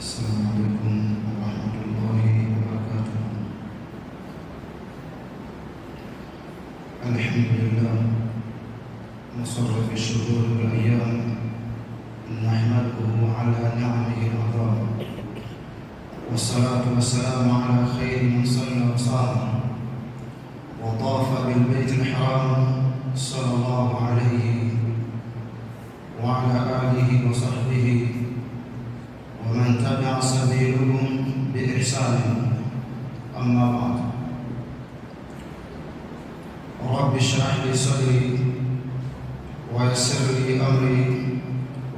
السلام عليكم ورحمة الله وبركاته. الحمد لله نصرف الشهور والأيام نحمده على نعمه العظام، والصلاة والسلام على خير من صلى وصام وطاف بالبيت الحرام صلى الله عليه وعلى آله وصحبه ومن تبع سبيلهم بإحسان. أما بعد، رب اشرح لي صدري ويسر لي أمري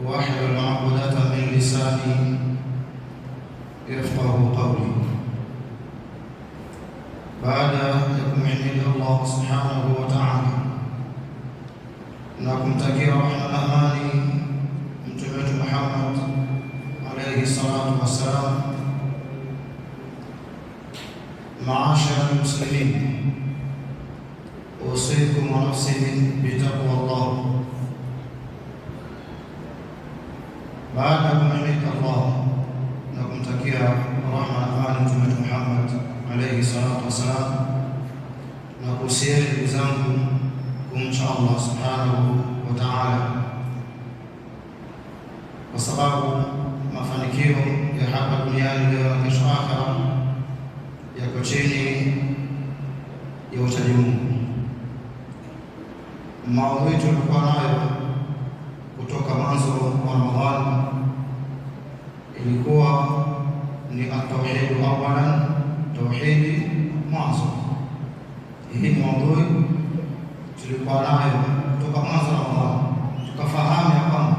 واحلل عقدة من لساني يفقه قولي. بعد يكمل الله سبحانه وتعالى نكم تكير رحمة أماني متمت محمد عليه الصلاة والسلام. معاشر المسلمين، أوصيكم ونفسي بتقوى الله. بعدكم حميد الله نكم تكيا رحمة أمان متمت محمد عليه الصلاة والسلام نكوسير بزنكم إن شاء الله سبحانه وتعالى، وسبب mafanikio ya hapa duniani leo na kesho akhera yako chini ya uchaji Mungu. Maudhui tulikuwa nayo kutoka mwanzo wa Ramadhani ilikuwa ni at-tauhid awalan, tauhidi mwanzo. Hii ni maudhui tulikuwa nayo kutoka mwanzo wa Ramadhani, tukafahamu ya kwamba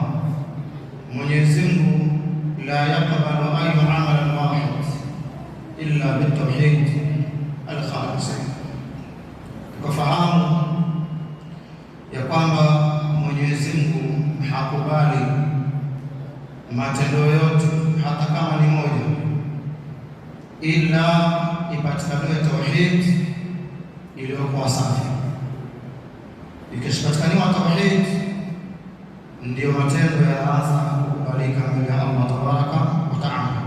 Mwenyezi Mungu la yaqbalu ayya amalan wahid illa bitawhid al-khalis. Tukafahamu ya kwamba Mwenyezi Mungu hakubali matendo yote hata kama ni moja, ila ipatikane tauhid iliyokuwa safi. Ikishapatikana tauhid, ndio matendo yanaanza kukubalika mbele ya Allah tabaraka wa taala.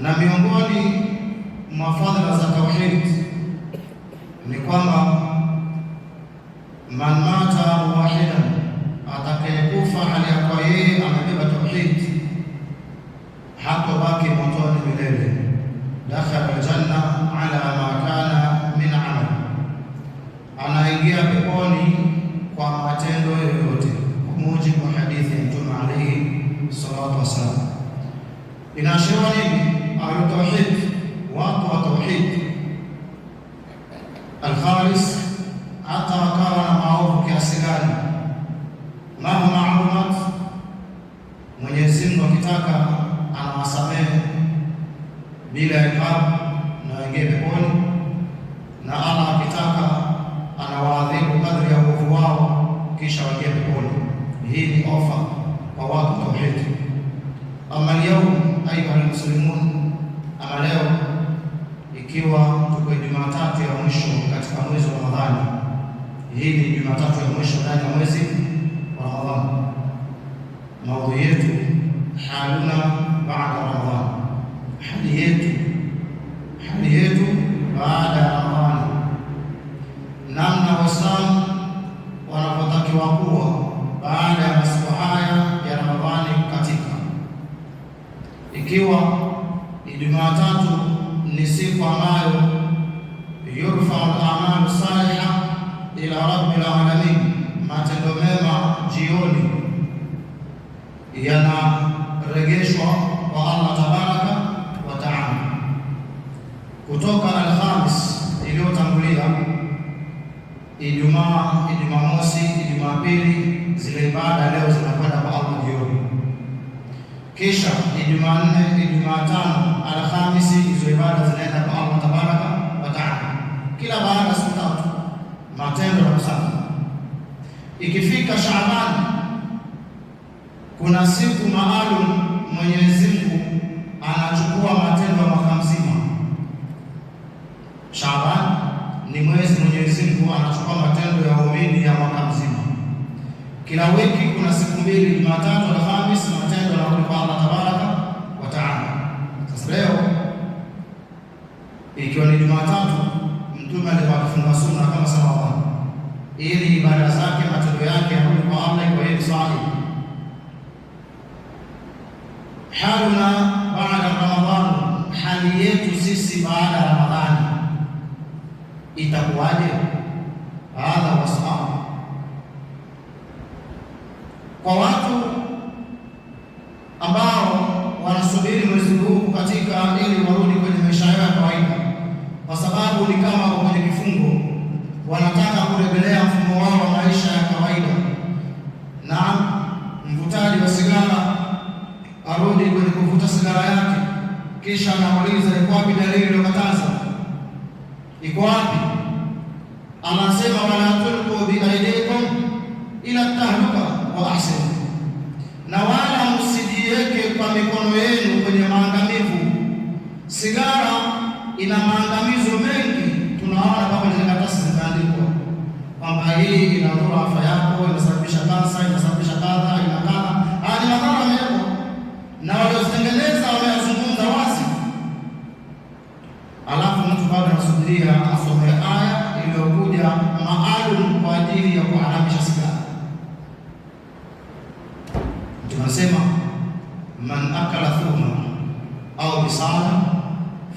Na miongoni mwa fadhila za tauhid ni kwamba man mata wahidan, atakayekufa hali ya kuwa yeye amebeba tauhid hatobaki motoni milele, dakhala aljanna ala ma kana min amal, anaingia peponi kwa matendo yoyote, kwa mujibu wa hadithi ya Mtume alayhi salatu wassalam. Inaashiria nini? Ahlu tauhid, watu wa tauhid al-khalis, hata wakawa na maovu kiasi gani, mambo maalumat, Mwenyezi Mungu akitaka anawasamehe bila iqab na waingie peponi, na Allah akitaka anawaadhibu kadri ya uovu wao kisha waingie peponi. Hii ni ofa kwa watu tauhid. Ama leo ayuha almuslimun, ama leo ikiwa tuko Jumatatu ya mwisho katika mwezi wa Ramadhani, hii ni Jumatatu ya mwisho ndani ya mwezi wa Ramadhani. Maudhui yetu haluna baada ya Ramadhani, hali yetu baada ya Ramadhani, namna Waislamu wanapotakiwa kuwa baada ya masiku haya ya Ramadhani kukatika. Ikiwa ni Jumatatu ni siku ambayo yurfa al-a'malu salihah ila rabbil alamin, matendo mema jioni yanarejeshwa kwa Allah tabaraka wa taala. Kutoka Alhamis iliyotangulia, Ijumaa, Jumamosi, Jumapili, zile ibada leo zinakwenda kwa Allah jioni. Kisha Jumanne, Jumatano, Alhamisi, hizo ibada zinaenda kwa Allah tabaraka wa taala. Kila baada ya siku tatu matendo na kusali. Ikifika Shaaban, kuna siku maalum Mwenyezi Mungu anachukua matendo ya mwaka mzima. Shaaban ni mwezi Mwenyezi Mungu anachukua matendo ya waumini ya mwaka mzima. Kila wiki kuna siku mbili, Jumatatu na Alhamisi, matendo yanarudi kwa Allah tabaraka wa taala. Sasa leo ikiwa ni Jumatatu, Mtume alikuwa akifunga sunna kama sawa, ili ibada zake, matendo yake yarudi kwa Allah kwa yeye sahihi. Haluna baada Ramadhan, hali yetu sisi baada ya Ramadhani itakuwaje? Hadha wasal kwa watu ambao wanasubiri mwezi huu katika ili warudi kwenye maisha yao ya kawaida, kwa sababu ni kama kwenye kifungo, wanataka kurejelea mfumo wao wa maisha ya kawaida. Na mvutaji wa sigara arudi kwenye kuvuta sigara yake, kisha anauliza iko wapi dalili iliyokataza? Iko wapi? Anasema wala tulqu bi aydikum ila tahluka wa ahsin, na wala msijiweke kwa mikono yenu kwenye maangamivu. Sigara ina maangamizo mengi, tunaona kama zile karatasi zimeandikwa kwamba hii inadhuru afya yako, inasababisha kansa, inasababisha kadha, ina kadha. Haya ni madhara mengi, na waliozitengeneza wameyazungumza wazi. Alafu mtu bado anasubiria asome aya iliyokuja maalum kwa ajili ya kuharamisha sigara. Tunasema man akala thuma au bisala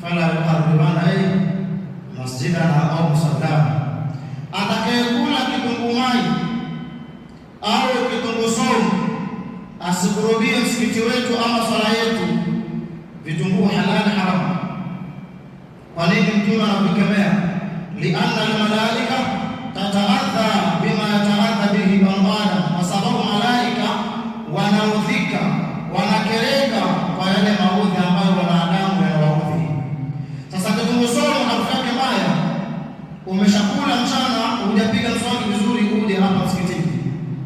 fala yuqarribana masjidana au musallana, atakayekula kitunguu maji au kitunguu saumu asikurubie msikiti wetu ama swala yetu. Vitunguu halali haramu. Kwa nini Mtume anavikemea? Lianna almalaika tataadha bima yataadha bihi banu adam, kwa sababu malaika wanaudhika, wanakereka kwa yale maudhi ambayo wanadamu yanawaudhi. Sasa kitunguu saumu harufu yake mbaya, umeshakula mchana, hujapiga mswaki vizuri, uje hapa msikitini,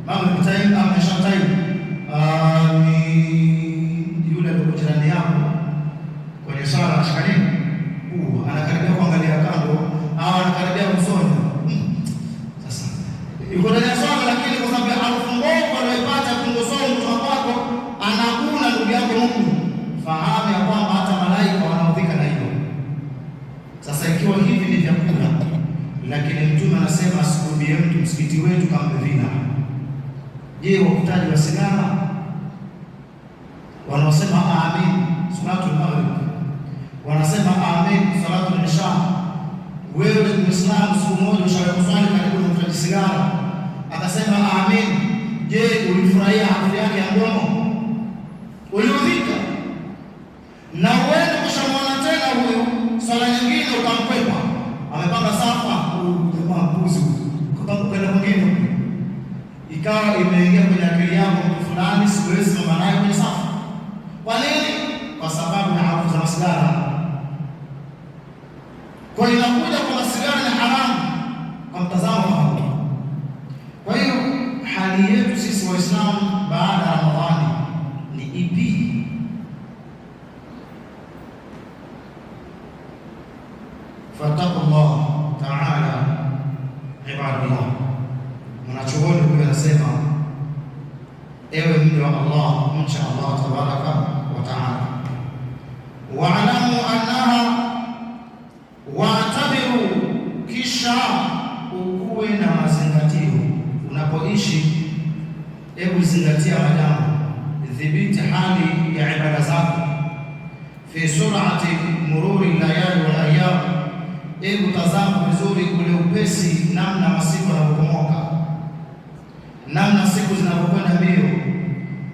mama mtaim ameshatai ni yule ndio jirani yako kwenye sala ashikani, anakaribia kuangalia kando au anakaribia usoni. Sasa yuko ndani ya swala, lakini kwa sababu ya harufu mbovu anayoipata kitunguu saumu kutoka kwako, anakula ndugu yako Mungu. Fahamu ya kwamba hata malaika wanaudhika na hilo. Sasa ikiwa hivi ni vyakula, lakini Mtume anasema asikurubie mtu msikiti wetu kama vina. Je, wakutaji wa sigara wanaosema amin salatul maghrib, wanasema amin salatul isha, wewe ni Muislamu, siku moja ushawahi kuswali karibu na mfanya sigara akasema amin, je, ulifurahia harufu yake ya mdomo? Uliudhika? Na wewe ukishamwona tena huyu swala nyingine ukamkwepa, amepanga safa kwa mpuzi kwa kwenda mwingine, ikawa imeingia kwenye akili yako mtu fulani siwezi mama naye kwenye safa. Kwa nini? Kwa sababu ya harufu za sigara. Kwa hiyo inakuja kwa sigara ni haramu kwa mtazamo wao. Kwa hiyo hali yetu sisi Waislamu baada ya Ramadhani ni ipi? Fattaqullah ta'ala ibadallah. Mwanachuoni huyu anasema, ewe mja wa Allah, mcha Allah tabaraka wa taala, wa'lamu annaha, wa'tabiru, kisha ukuwe na mazingatio unapoishi. Hebu zingatia majambo, dhibiti hali ya ibada zako. Fi sur'ati mururi layali wal ayyam, hebu tazama vizuri ule upesi, namna masiku yanavyomoka, namna siku zinavyokwenda mbio.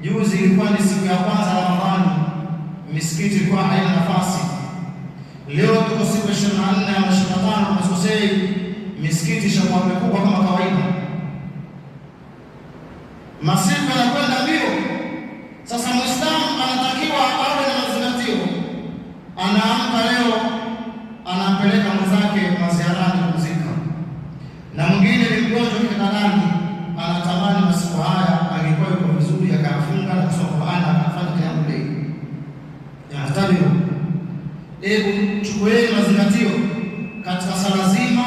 Juzi ilikuwa ni siku ya kwanza Ramadhani, misikiti ilikuwa haina nafasi. Leo tuko siku 24 ama 25 msosei, misikiti ishakuwa mikubwa kama kawaida. Masiku yanakwenda mbio. Sasa Muislamu anatakiwa awe na mazingatio. Anaamka leo, anampeleka mwenzake maziarani kuzika, na mwingine ni mgonjwa kitandani, anatamani masiku haya angekuwa yuko vizuri, akafunga na kusoma Qur'an, akafanya qiyamul layl. Yanatabiru, hebu chukueni mazingatio katika sala zima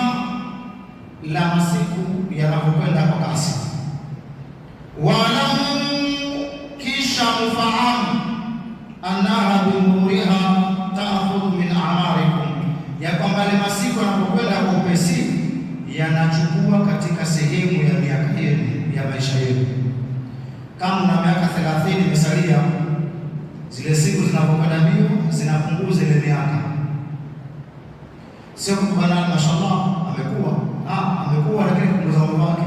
la masiku yanapokwenda kwa kasi. Walamu, kisha ufahamu, annaha binuriha ta'khudhu min a'marikum, ya kwamba ile masiku yanapokwenda kwa upesi yanachukua katika sehemu ya miaka yenu ya maisha yenu. Kama una miaka 30 imesalia, zile siku zinapokwenda mbio zinapunguza ile miaka. Sio kubana mashallah amekuwa lakini kupunguza umri wake.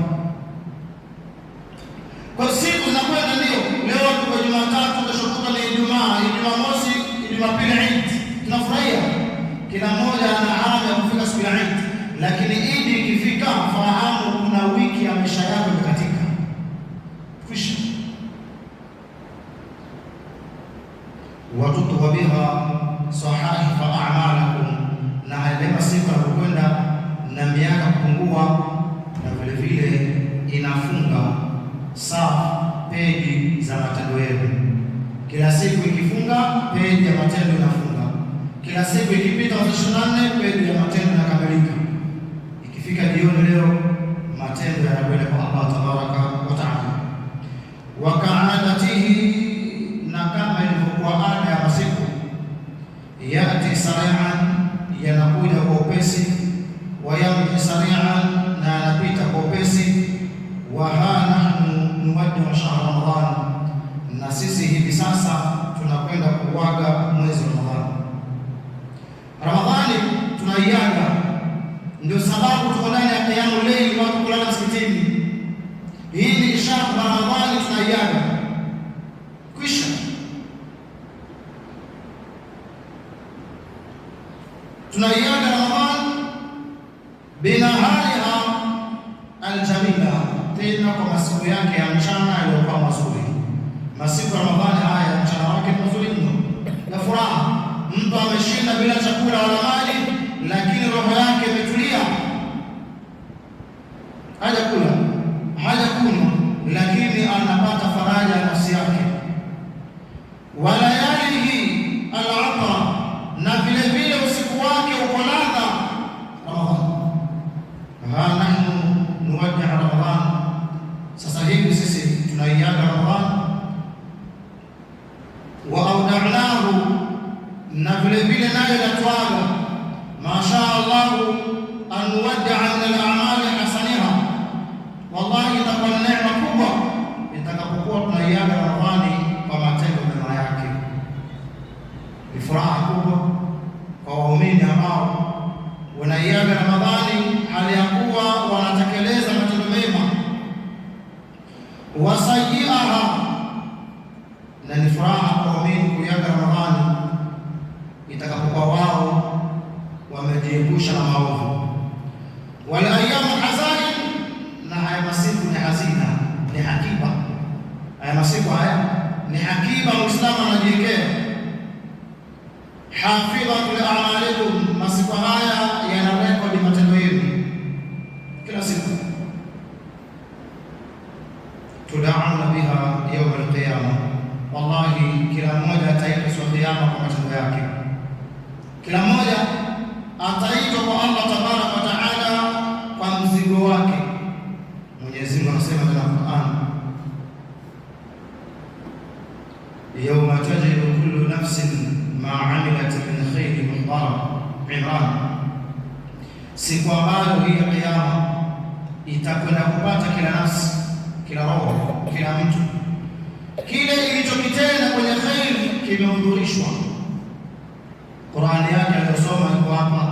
Kwa siku zinakwenda ndio. Leo tuko Jumatatu, kesho kutwa ni Ijumaa, Jumamosi, Jumapili Eid. Tunafurahia. Kila mmoja ana hamu ya kufika siku ya Eid. Lakini Eid ikifika, fahamu kuna wiki ya maisha yako imekatika. Kwisha. Watutu wabiha sahifa a'malakum, na hailema siku anapokwenda na miaka kupungua, na vile vile inafunga safu peji za matendo yenu. Kila siku ikifunga, peji ya matendo inafunga. Kila siku ikipita 24, peji ya matendo inakamilika. Ikifika jioni leo, matendo yanakwenda kwa Allah tabaraka wa taala. Wa ka'adatihi, na kama ilivyokuwa ada ya masiku, yati sari'an, yanakuja kwa upesi, wa yamti sari'an, na yanapita kwa upesi. Wa nahnu nuwaddu shahr Ramadhan, na sisi hivi sasa tunakwenda kuaga mwezi wa Ramadhani. Ramadhani tunaiaga, ndio sababu tuko ndani ya qiyamul layl, watu kulala msikitini. Hii ni ishara kwa Ramadhani tunaiaga. Kisha tunaiaga Ramadhani binahariha aljamila, tena kwa masiku yake ya mchana yaliyokuwa mazuri. Masiku ya Ramadhani haya mchana wake ni mzuri mno, na furaha. Mtu ameshinda bila chakula wala maji, lakini roho yake imetulia, hajakula hajakunywa, lakini anapata faraja ya nafsi yake. Walayalihi al-atra, na vile vile usiku wake uko ladha Ramadhani. Nahnu nuwaddi Ramadhani, sasa hivi sisi tunaiaga Ramadhani. Wa auda'nahu, na vile vile nayo yatwaga. Masha Allah an nuwaddi'a min al-a'mali hasaniha, wallahi itakuwa neema kubwa itakapokuwa tunaiaga Ramadhani kwa matendo mema yake. Ni furaha kubwa kwa waumini ambao wanaiaga Ramadhani hali ya kuwa wanatekeleza matendo mema. Wasayiaha, na ni furaha kwa waumini kuiaga Ramadhani itakapokuwa wao wamejiepusha na maovu. Wal ayyamu hazain, na haya masiku ni hazina, ni akiba. Haya masiku haya ni akiba Muislamu anajiwekea. Hafidhatu li a'malikum, masiku haya yana rekodi matendo yenu kila siku. Tudauna biha yawm al-qiyamah, wallahi kila mmoja ataitwa siku ya kiyama kwa matendo yake. Kila mmoja ataitwa kwa Allah tabaraka wa taala kwa mzigo wake. Mwenyezi Mungu anasema katika Qur'an, yawma tajidu kullu nafsin ma 'amilat min khairin muhdara. Imran, siku ambayo hii ya kiyama itakwenda kupata kila nafsi, kila roho, kila mtu kile ilichokitenda kwenye khairi kimehudhurishwa. Qur'ani yake aliyosoma iko hapa,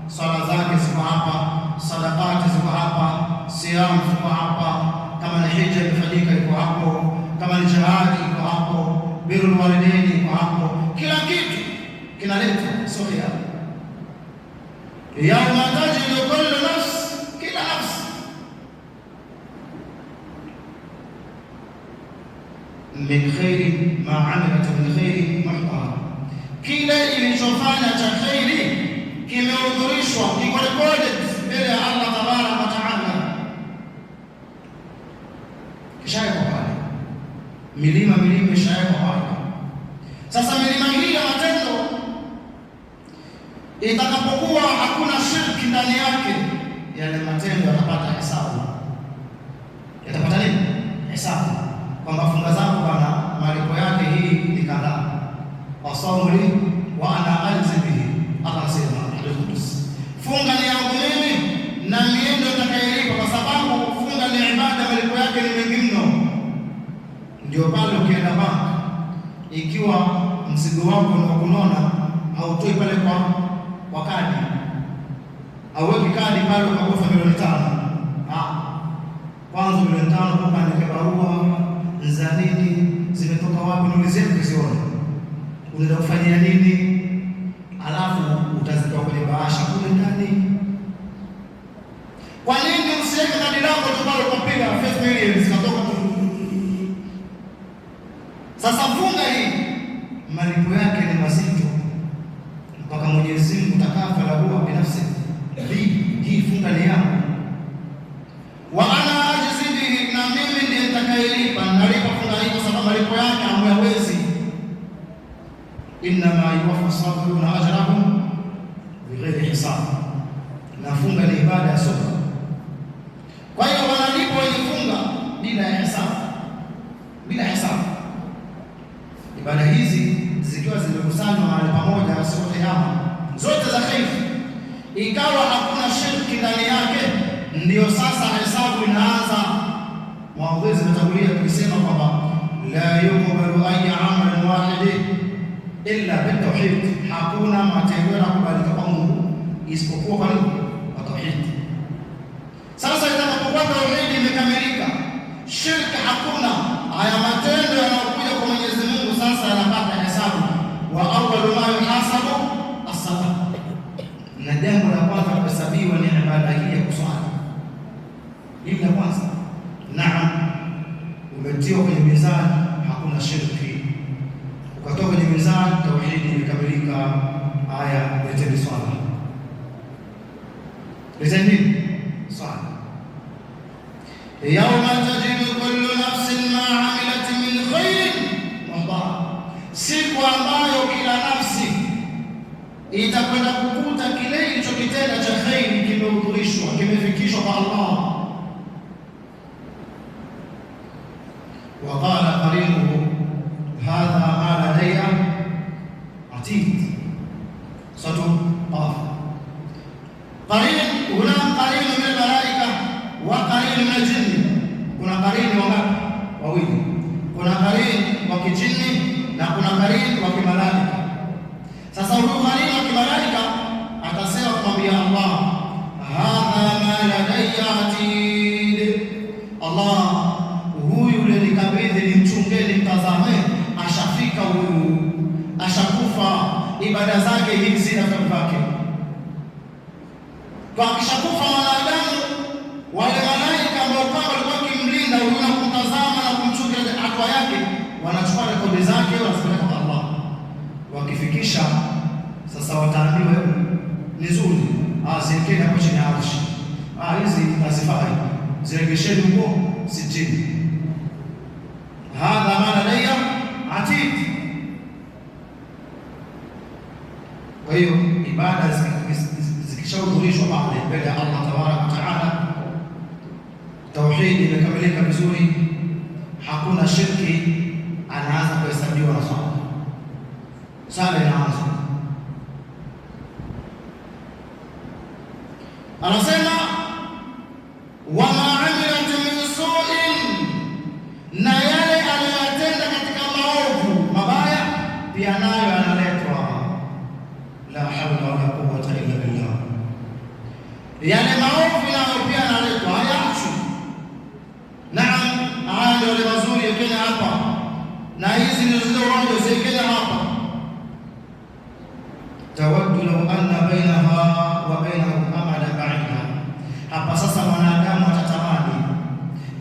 sala zake ziko hapa, sadaqati ziko hapa, siyam ziko hapa, kama ni hija imefanyika iko hapo, kama ni jihad iko birrul walidaini kwa hapo, kila kitu kinaletwa sio yauma tajidu kullu nafs, kila nafsi min khairi ma amilat min khairi muhtar, kile ilichofanya cha khairi kimehudhurishwa, kiko recorded mbele ya Allah tabaraka wa taala. Kishawekwa pale, milima ishawekwa pale. Sasa milima hii ya matendo itakapokuwa hakuna shirki ndani yake, yale matendo yatapata hesabu. Yatapata nini? Hesabu, kwamba funga zangu bana, malipo yake hii ni kadhaa, wasawli wa ana alzi bihi. Allah sema al-Qudus, funga ni yangu mimi na miendo nitakayelipa, kwa sababu funga ni ibada, malipo yake ni mengi mno. Ndio pale ukienda bank, ikiwa mzigo wako ni wa kunona, hautoi pale kwa kadi, auweki kadi pale ukakosa milioni 5. Kwanza milioni 5 kwa andike barua za nini, zimetoka wapi, niulizie kuziona, unaenda kufanyia nini, alafu utazitoa kwenye bahasha kule ndani. Kwa nini usiweke kadi lako tu pale ukapiga 5 million zikatoka tu? Sasa funga hii malipo yake ni mazito, mpaka Mwenyezi Mungu takafa la huwa binafsi, hii funga ni yangu, wa ana ajzi bihi, na mimi ndiye nitakayelipa. Nalipa funga hii kwa sababu malipo yake hamyawezi. Innama yuwaffa sabiruna ajrahum bighairi hisab, na funga ni ibada ya soka. Kwa hiyo wanalipo wenye funga bila ya hesabu, bila hesabu. Ibada hizi zikiwa zimekusanywa mahali pamoja, sio kiyama, zote za khair, ikawa hakuna shirki ndani yake, ndio sasa hesabu inaanza. Maudhui zimetangulia tukisema kwamba la yuqbalu ayya amalin wahid illa bitawhid, hakuna matendo yanakubalika kwa Mungu isipokuwa kwa tauhid. Sasa itakapokuwa tauhid imekamilika, shirki hakuna, haya matendo yanayokuja kwa Mwenyezi Mungu sasa yanapata hesabu. Wa awwalu ma yuhasabu as-salah, na jambo la kwanza kuhesabiwa ni ibada hii ya kuswali. Hili la kwanza, naam, umetiwa kwenye mizani, hakuna shirki, ukatoka kwenye mizani, tauhidi imekamilika. Haya, leteni swala, leteni swala. Yawma tajidu kullu nafsin ma amilat min khairin muhtar, siku ambayo kila nafsi itakwenda kukuta kile ilichokitenda cha khairi kimehudhurishwa, kimefikishwa kwa Allah. Wa qala qarinuhu hadha ma ladayya atid. Satu qaf qarin, huna qarin min malaika wa qarin min jinni. Kuna qarin wangapi? Wawili. Kuna qarin wa kijini na kuna qarin wa kimalaika. Sasa huyu qarin wa kimalaika atasema kumwambia Allah, hadha ma ladayya atid. Allah, huyu yule nikabidhi, nimchungeni, mtazame, ashafika huyu, ashakufa, ibada zake hizi na zake. Kwa akishakufa mwanadamu, wale malaika ambao kwamba walikuwa kimlinda huyu na kumtazama na kumchunga hatua yake, wanachukua rekodi zake, wanazipeleka kwa Allah. Wakifikisha sasa, wataambiwa ni nzuri, ziwekeni hapo chini ya arshi, hizi hazifai, ziregesheni huko sitini. Hadha ma ladayya atid. Kwa hiyo ibada zikishahudhurishwa pale mbele ya Allah tabaraka wa taala, tauhidi imekamilika vizuri, hakuna shirki, anaanza kuhesabiwa na swala. Sala inaanza, anasema wama amilat min su'in, na yale anayotenda katika maovu mabaya pia nayo analetwa. La hawla wala quwwata illa billah. Yale maovu nayo pia analetwa, hayaachwi. Naam, haya ndio yale mazuri yakenya hapa, na hizi ndizo zile roho zikija hapa. Tawaddu law anna bainaha wa bainahu amada ba'ida. Hapa sasa mwanadamu atatamani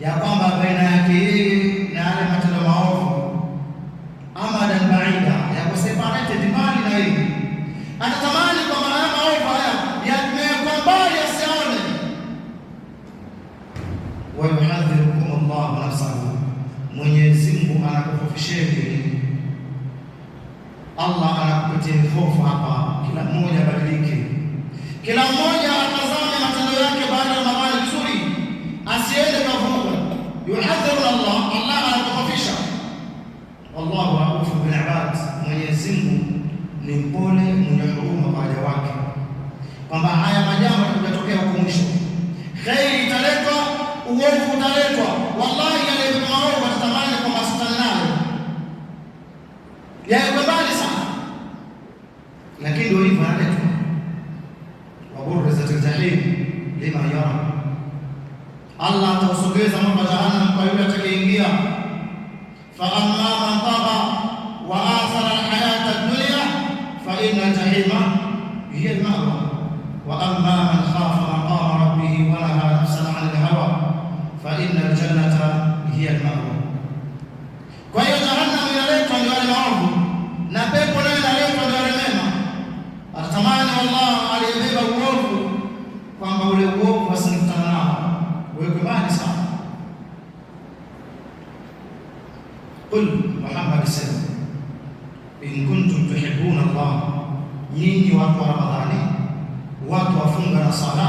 ya kwamba baina yake yeye na yale matendo maovu amadan ba'ida, ya separate mbali na yeye. Anatamani kwamba haya maovu haya yamekuwa mbali asione. Wa yuhadhirukum Allah nafsahu, Mwenyezi Mungu anakufundisheni, Allah anakupatia hofu hapa. Kila mmoja badilike, kila mmoja atazame matendo yake baada ya mabaya vizuri, asiende kavuga. Yuhadhiru Allah, Allah anakufundisha. Wallahu raufu bil ibad, Mwenyezi Mungu ni mpole mwenye huruma kwa waja wake, kwamba haya majambo yatatokea huko mwisho. Khairi italetwa, uovu utaletwa. Wallahi yale maovu atatamani kwamba asitane nayo, yawe mbali sana, lakini ndio hivyo analetwa. Waburrizatil jahim liman yara, Allah atausogeza moto jahannam kwa yule atakayeingia. Fa amma man tagha wa athara alhayata ad-dunya fa inna al-jahima hiya al-ma'wa wa amma man khafa maqama rabbih wa nahaa nafsan 'anil hawa fa inna al-jannata hiya al-ma'wa. Kwa hiyo jahannam inaletwa ndio wale maovu, na pepo nayo inaletwa ndio wale mema. Atatamani Allah aliyebeba uovu kwamba ule uovu asikutane nao, wewe mbali sana. Qul Muhammad sallallahu in kuntum tuhibbuna Allah, nyinyi watu wa Ramadhani, watu wafunga na sala,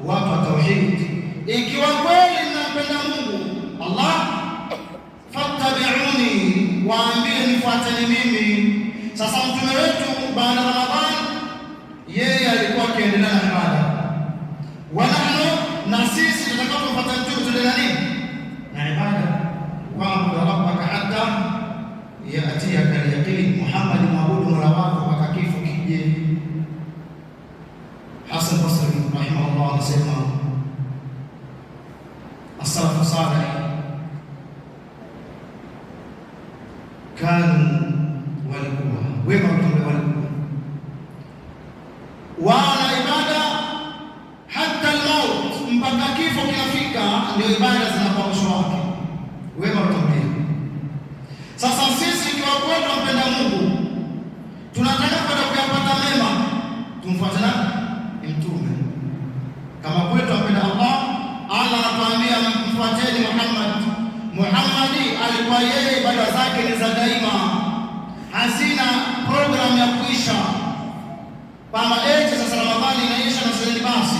watu wa tauhid, ikiwa kweli mnampenda Mungu Allah, fattabi'uni, waambie nifuateni mimi. Sasa mtume wetu baada ya Ramadhani yeye alikuwa akiendelea na ibada, wanahnu na sisi tutakapofuata mtume tuendelea nini na ibada. Wa'budu rabbaka hatta yatiyaka al-yaqin, Muhammad mwabudu mola wako mpaka kifo kije. Hasan Basri rahimahullah anasema as-salafu salih kanu, walikuwa wema, walikuwa wana ibada hata al-maut, mpaka kifo kinafika ndio ibada zinakuwa mwisho wake. Wema utamlia. Sasa sisi ikiwa kweli tunampenda Mungu, tunataka kwenda kuyapata mema, tumfuate nani? Mtume. Kama kweli tunampenda Allah, Allah anatuambia mfuateni Muhammad. Muhammadi alikuwa yeye ibada zake ni za daima, hazina program ya kuisha kwamba eti sasa Ramadhani inaisha na sasa basi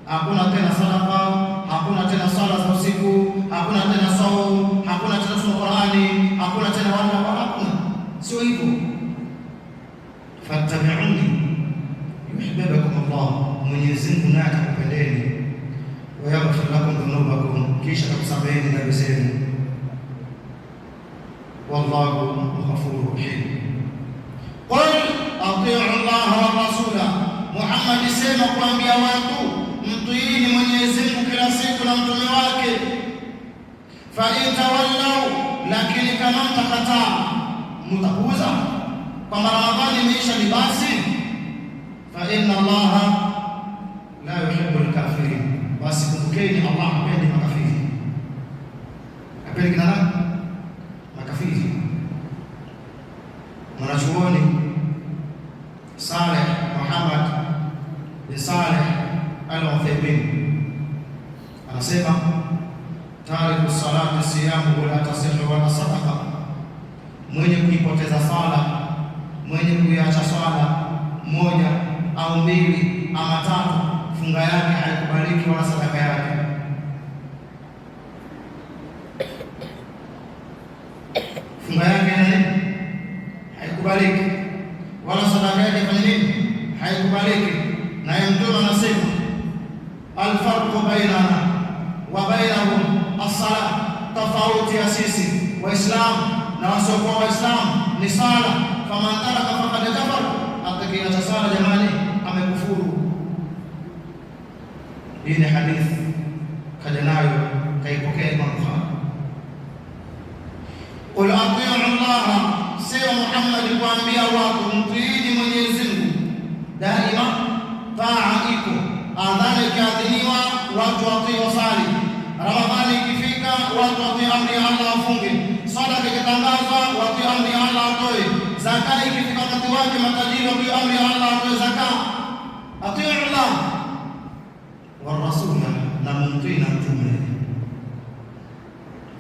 hakuna tena sadaka, hakuna tena sala za usiku, hakuna tena saumu, hakuna tena kusoma Qur'ani, hakuna tena wala hakuna. Sio hivyo. Fattabi'uni yuhibbukum Allah, Mwenyezi Mungu naye atakupendeni, wa yaghfir lakum dhunubakum, kisha atakusameheni dhambi zenu. Wallahu ghafurur rahim. Qul atii'u Allah wa rasulahu, Muhammad sema kuambia watu mtiini Mwenyezi Mungu kila siku na mtume wake. Fa in tawallau, lakini kama mtakataa, mtapuuza kwamba Ramadhani imeisha ni basi, fa inna Allah la yuhibbul kafirin, basi kumbukeni Allah hapendi makafiri. Hapendi kina nani? Makafiri. Mwanachuoni Saleh Muhammad bin Saleh Al-Uthaymeen anasema tariku salati siyamu wala tasihu wala sadaqa, mwenye kuipoteza sala, mwenye kuiacha swala moja au mbili ama tatu, funga yake haikubaliki wala sadaka yake. Funga yake haikubaliki wala sadaka yake fanya nini? Haikubaliki. Na Mtume anasema alfarqu bainana wa bainahum as-salah, tofauti ya sisi Waislamu na wasiokuwa Waislamu ni sala. Faman taraka faqad kafar, atakayeacha sala jamani amekufuru. Hii ni hadithi kaja nayo kaipokea Imam Bukhari. qul atiu Allah, sema Muhammad kuambia watu mtiini Mwenyezi Mungu daima. Taa iko, adhana ikiadhiniwa watu watii wasali, Ramadhani ikifika watu watii amri ya Allah wafunge, sadaka ikitangazwa watii amri ya Allah watoe, zaka ikifika wakati wake matajiri watii amri ya Allah watoe zaka. Atiu Allah wa rasula, na mtii na mtume.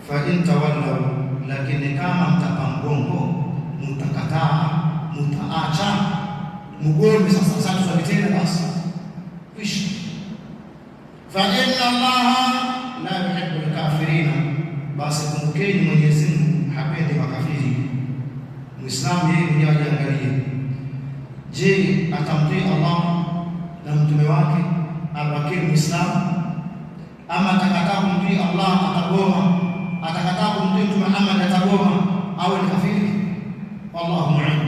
Fa in tawallaw, lakini kama mtapa mgongo, mtakataa, mtaacha mgombe, sasa tutavitenda basi ishi. Fa inna Allah la yuhibbu al-kafirina, basi kumbukeni Mwenyezi Mungu hapendi makafiri. Muislamu yeye mwenyewe ajiangalie, je, atamtii Allah na mtume wake abaki Muislamu, ama atakataa kumtii Allah atagoma, atakataa kumtii Mtume Muhammad atagoma, au ni kafiri? Wallahu mu'in.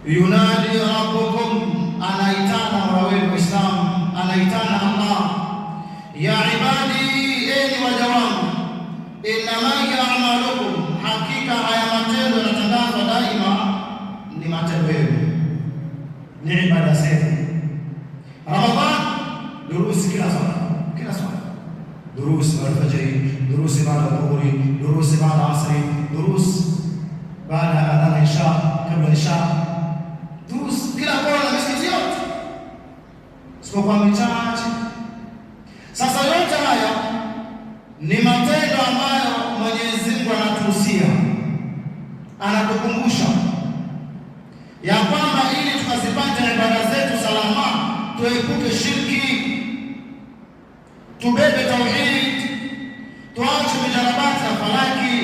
Yunadi rabbukum, anaitana Mola wenu Muislamu, anaitana Allah, ya ibadi, enyi waja wangu, innama hiya a'malukum, hakika haya matendo yanatangazwa daima ni matendo yenu, ni ibada zenu. Ramadhan durusi kila swala, durusi al-fajr, durusi baada dhuhuri, durusi baada asri, durusi baada adhan isha, kabla isha, durusi kila kona misikiti yote, isipokuwa michache. Sasa yote haya ni matendo ambayo Mwenyezi Mungu anatuhusia, anatukumbusha ya kwamba ili tukazipate ibada zetu salama, tuepuke shirki, tubebe tauhid, tuache mijarabati ya falaki,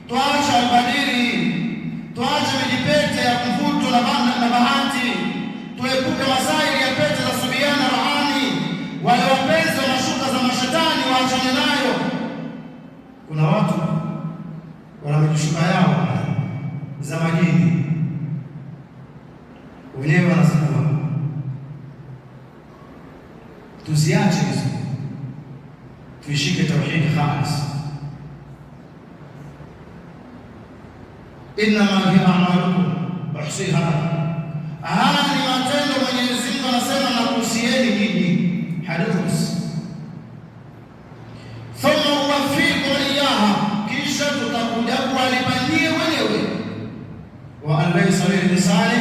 tuache albadiri, tuache mijipete ya mvuto na bahati, tuepuke masaili ya pete za subiana rahani, wale wapenzi wa mashuka za mashetani waachane nayo. Kuna watu wana mijishuka yao za majini, wenyewe wanasema tuziache hizo, tuishike tauhid khalis. Innama hiya a'malukum uhsiha, haya ni matendo Mwenyezi Mungu anasema na kuhusieni nyinyi. Hadithi thumma uwafikum iyaha, kisha tutakuja kuwalipania wenyewe. Wa an laysa lil-insani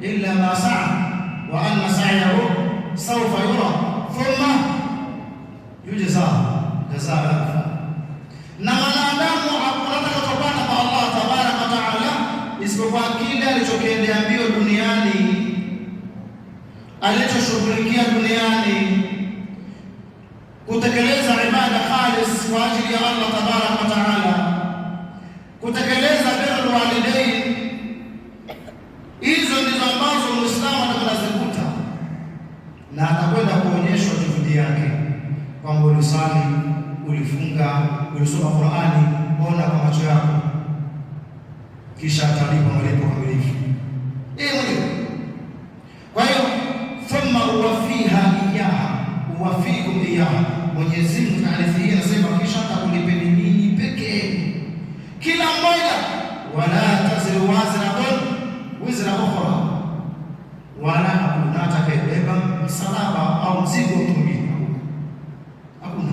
illa ma sa'a wa anna sa'yahu sawfa yura thumma yujza jazaa. Na mwanadamu hakuna atakachopata kwa Allah tabaraka wa taala isipokuwa kile alichokiendea mbio duniani, alichoshughulikia duniani, kutekeleza ibada khalis kwa ajili ya Allah tabaraka wa taala, kutekeleza birrul walidain. Hizo ndizo ambazo Muislamu atakazikuta na atakwenda kuonyeshwa juhudi yake, kwamba ulisali, ulifunga, ulisoma Qur'ani, ona kwa macho yako, kisha atalipa malipo kamilifu mwenyewe. Kwa hiyo thumma uwafiha iyaha, uwafikum iyaha, Mwenyezi Mungu hadithi hii anasema kisha atakulipeni ninyi pekee kila mmoja. Wala taziru wazratun wizra ukhra, wala hakuna atakayebeba msalaba au mzigo mwingine, hakuna.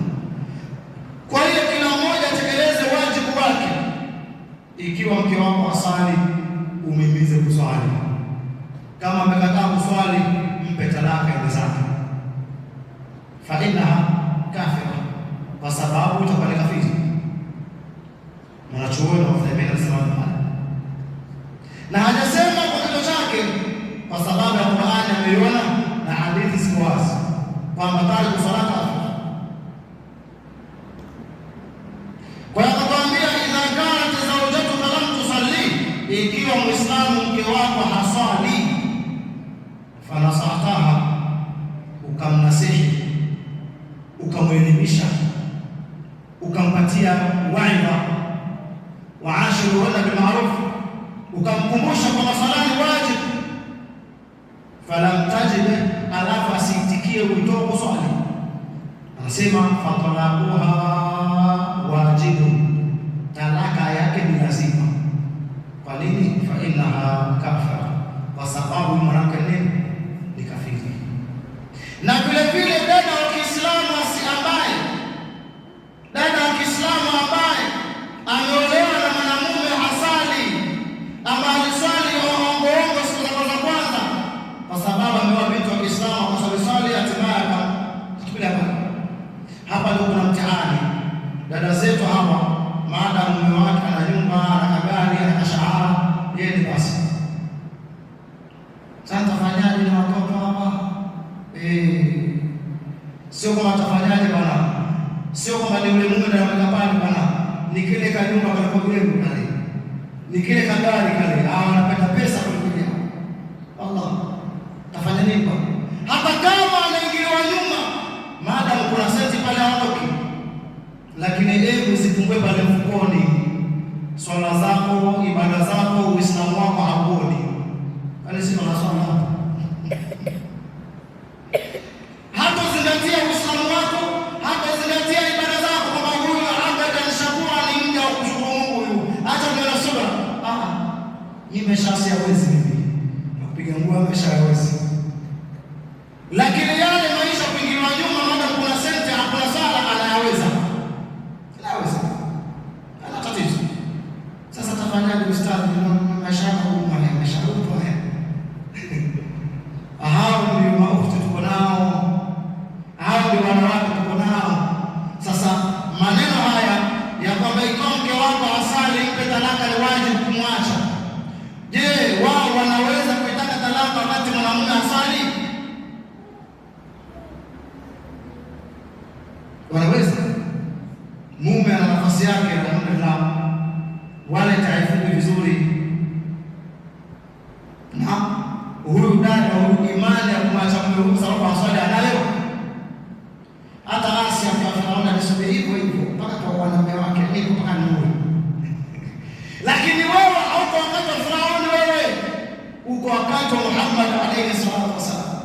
Kwa hiyo kila mmoja atekeleze wajibu wake. Ikiwa mke wako asali, umhimize kuswali. Kama amekataa kuswali, mpe talaka ende zake, fa innaha kafira, kwa sababu utakuwa ni kafiri. Mwanachuoni wa Uthaymeen anasema na hajasema kwa kichwa chake, kwa sababu ya Qur'ani ameiona na hadithi ziko wazi kwamba tariku salata. Kwa hiyo akwambia idha kanat zawjatuka lam tusalli, ikiwa Muislamu mke wako hasali, fanasahtaha, ukamnasihi, ukamwelimisha, ukampatia waidha, waashiruhunna bilma'ruf, ukamkumbusha kwa masalani wajib, falam tajib, alafu asiitikie wito kuswali, anasema fatalaquha wajibu, talaka innaha kafara, kwa sababu mwanamke ni kafiri. Na vile vile dada wa Kiislamu ambaye ameolewa na mwanamume hasali ama aliswali ongo siku za kwanza, kwa sababu ameoa binti wa Kiislamu akaswali hatimaye akatupilia mbali. Hapa ndio kuna mtihani. Dada zetu hawa, maadamu mume wake ana nyumba, ana gari, ana shahara, yeye ni basi. Sasa tafanyaje na watoto hapa? Sio kama tafanyaje bwana. Sio kama ni yule mume ndio anakapani bwana. Ni kile ka nyumba kwa problem kale. Ni kile ka gari kale. Anapata pesa kulipilia. Allah. Tafanya nini bwana? Hata kama anaingiliwa nyuma, maadamu kuna senti pale haondoki. Lakini hebu usipungue pale mfukoni. Swala zako, ibada zako, Uislamu wako hauoni. Kale si tunasoma hapa. Hata zingatia Uislamu wako, hata zingatia ibada zako, kama huyu hata kanishakua ni mja wa kushukuru Mungu huyu. Acha ndio sura. Nimeshasia wezi mimi. Nakupiga nguo ameshawezi. Lakini yale maisha kuingiliwa nyuma, maadamu kuna senti, hakuna sala, anayaweza. Ana tatizo. Sasa tafanyaje ustadhi? Maisha yako huko maisha huko hao ndio maufti tuko nao. Hao ndio wanawake tuko nao. Sasa maneno haya ya kwamba ikiwa mke wako asali ipe talaka ni wajibu kumwacha. Je, wao wanaweza kuitaka talaka wakati mwanamume asali? Wanaweza. Mume ana nafasi yake, alhamdulillah. Wale taifungi vizuri. Na huyu dada huyu imani ya kumwacha mume huyu sababu aswali anayo. Hata Asia kwa Firauni alisubiri hivyo mpaka kwa wanaume wake niko mpaka nuru. Lakini wewe hauko wakati wa Firauni, wewe uko wakati wa Muhammad alayhi salatu wasallam.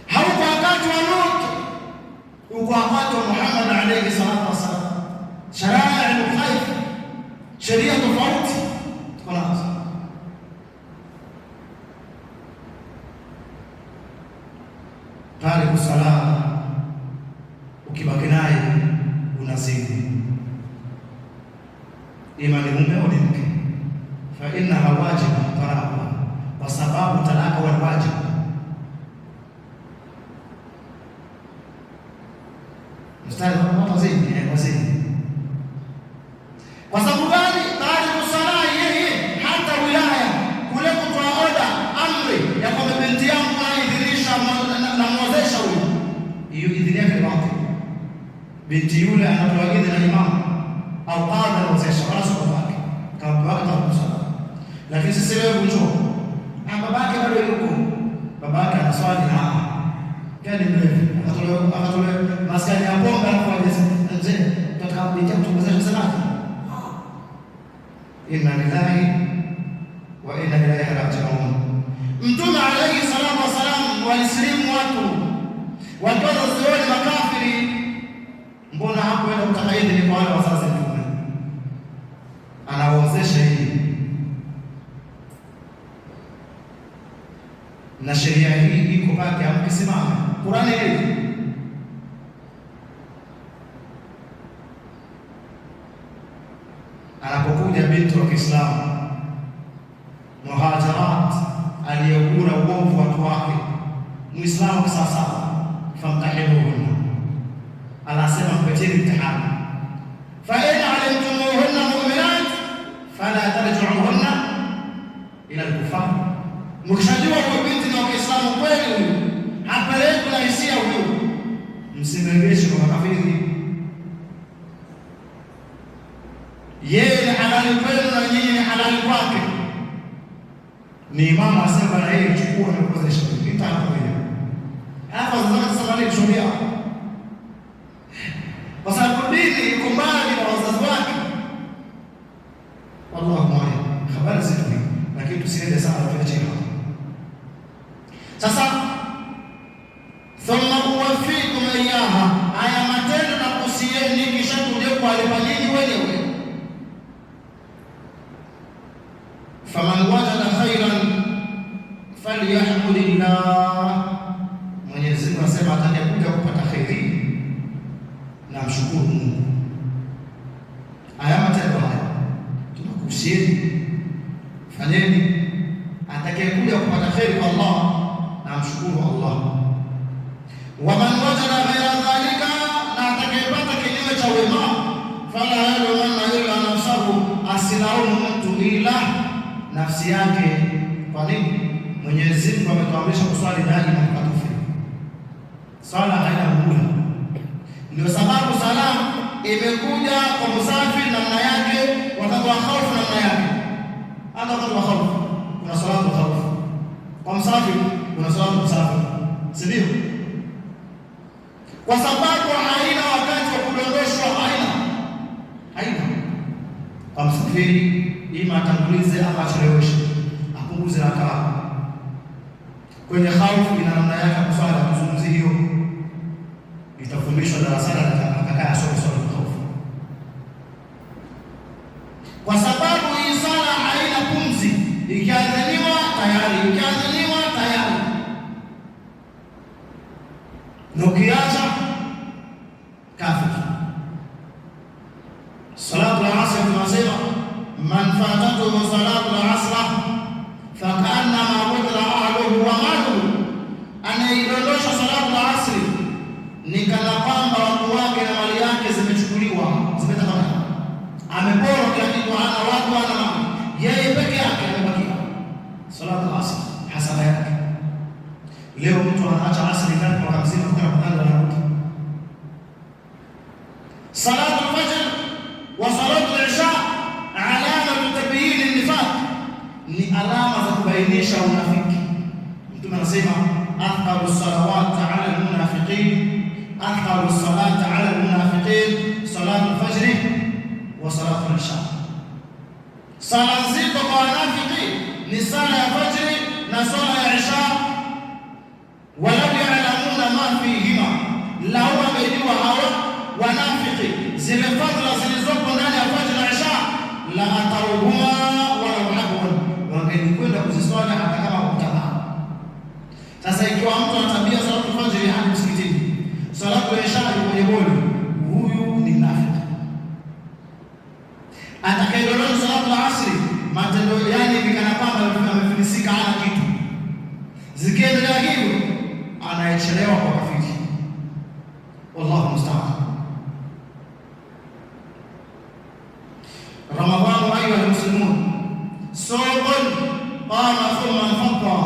Hauko wakati wa Lut, uko wakati wa Muhammad alayhi salatu wasallam. Sharia al-khayf, sheria tofauti tunazo. Pale kusala ukibaki naye unazidi. Ima ni mume au ni mke, fa innaha wajibu talaka, kwa sababu talaka wal wajibu. Mstari wa zidi wazidi. Kwa sababu gani? Baada ya kusala yeye hata wilaya kule kutoa oda amri ya kwamba binti yangu aidhinisha na mwozesha huyu, hiyo idhini yake ni wapi? Binti yule anatoa idhini na imamu au kadha anawezesha, wala sio babake. Kama babake atakusala. Lakini sisi leo njoo, babake bado yuko, babake anaswali yani mrefu, akatolewa maskani ya pombe alafu mzee tutaka kuja kutuongezea salati. Inna lillahi wa inna ilaihi raji'un. Mtume alayhi salatu wasalam walisilimu watu wazione makafiri, mbona hakuenda kutaka idhini kwa wale wazazi? Mtume anawaozesha hii, na sheria hii iko kati ya mkisimama Qur'ani hii. Anapokuja binti wa Kiislamu muhajirat aliyegura uovu watu wake, Muislamu kisasa, famtahinuhunna, anasema mpeteni mtihani. Fa in alimtumuhunna mu'minat fala tarji'uhunna ila al-kufar. Mkishajua huyo binti ni wa Kiislamu kweli, hapeleki na hisia huyo, msimrejeshe kwa makafiri. Yeye ni halali kwenu na nyinyi ni halali kwake. Ni imamu asema na yeye chukua na kuozesha kita hapo hiyo. Hapa sasa sabali kushuhudia. Kwa sababu dini iko mbali na wazazi wake. Wallahu a'lam. Habari zetu hii, lakini tusiende sana tuache hapo. Sasa thumma uwafikum iyaha, haya matendo na kusieni kisha kuja kwa nyinyi wenyewe. yahmudillah, Mwenyezi Mungu asema atakayekuja kupata kheri na mshukuru Mungu. Haya matendo haya tunakuhusieni, fanyeni. Atakayekuja kupata kheri kwa Allah na mshukuru Allah. Wa man wajada ghayra dhalika, na atakayepata kinyume cha wema, fala yalumanna illa nafsahu, asilaumu mtu ila nafsi yake. Kwa nini? Mwenyezi Mungu ametuamrisha kuswali daima mkatufu. Swala haina muhula, ndio sababu salamu imekuja kwa musafiri namna yake, wakati wa khaufu namna yake. Hata wakati wa khaufu kuna salatu khaufu, kwa msafiri kuna salatu msafiri, si ndio? Kwa sababu haina wakati wa kudondoshwa, haina. Kwa msafiri ima atangulize ama acheleweshe, apunguze rakaa. Kwenye khaufu ina namna yake kuswali, kuzungumzi hiyo itafundishwa darasani na akakaa asome swala khaufu, kwa sababu hii sala haina pumzi. Ikiadhiniwa tayari, na ukiacha kafir. Salatu al-asr tunasema man fatatu salatu al-asr fakaannama wudra ahluhu wa maluhu, anaidondosha salatu al-asr ni kana kwamba watu wake na mali yake zimechukuliwa, zimetakana, ameporwa kila kitu, ana watu, ana mali, yeye peke yake amebakia. Salatu al-asr hasaba yake. Leo mtu anaacha asri ndani kwa mzima kwa Ramadhani anarudi. Salatu al-fajr wa salatu al-isha alama tabyin an-nifaq, ni alama za kubainisha unafiki. Mtume anasema athqalu salawat ala al-munafiqin, athqalu salat ala al-munafiqin salatu al-fajr wa salatu al-isha. Sala zito kwa wanafiki ni sala ya fajr na sala ya isha. Walau ya'lamuna ma fihima, lau wamejua hawa wanafiki zile fadhila zilizopo ndani ya fajr na isha, la atauhuma walau habwan, wangelikwenda kuziswali hata kama kutaka. Sasa ikiwa mtu anatabia salatu fajr hadi msikitini, salatu isha kwenye bodi, huyu ni mnafiki. Atakayedondosha salatu al-asr, matendo yani kana kwamba amefilisika, hana kitu. Zikiendelea hivyo anayechelewa kwa kafiri. Wallahu musta'an. Ramadhanu ayuha almuslimun sokon qama thumma fadda.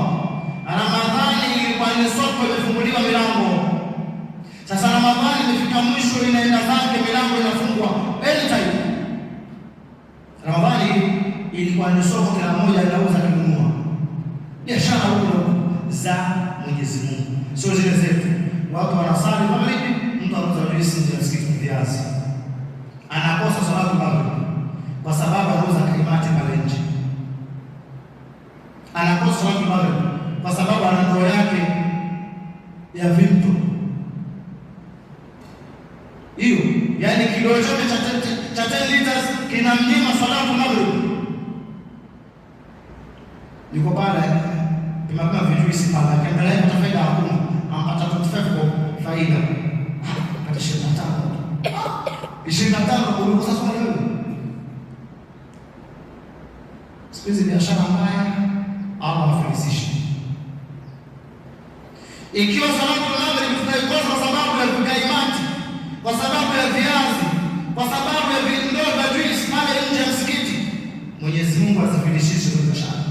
Ramadhani ilikuwa ni soko, imefunguliwa milango. Sasa Ramadhani imefika mwisho, inaenda zake, milango inafungwa anytime. Ramadhani ilikuwa ni soko, kila mmoja anauza kununua, biashara huko za Mwenyezi Mungu, sio zile zetu. Watu wanasali magharibi, mtu anauza juisi nje ya msikiti, viazi, anakosa salatu magharibi kwa sababu anauza kaimati pale nje, anakosa salatu magharibi kwa sababu ana ndoo yake ya vitu hiyo, yani kilo chote cha 10 liters kinamnyima salatu magharibi. Niko pale imapima vijuisi pale, akiangalia hata faida hakuna, ampata 25 faida, hata 25 unakosa swali wewe. Siku biashara mbaya, Allah afilisishe. Ikiwa salatu al-maghrib tunaikosa kwa sababu ya kukaimati, kwa sababu ya viazi, kwa sababu ya vindoo vya juisi pale nje ya msikiti, Mwenyezi Mungu azifilishishe hizo biashara,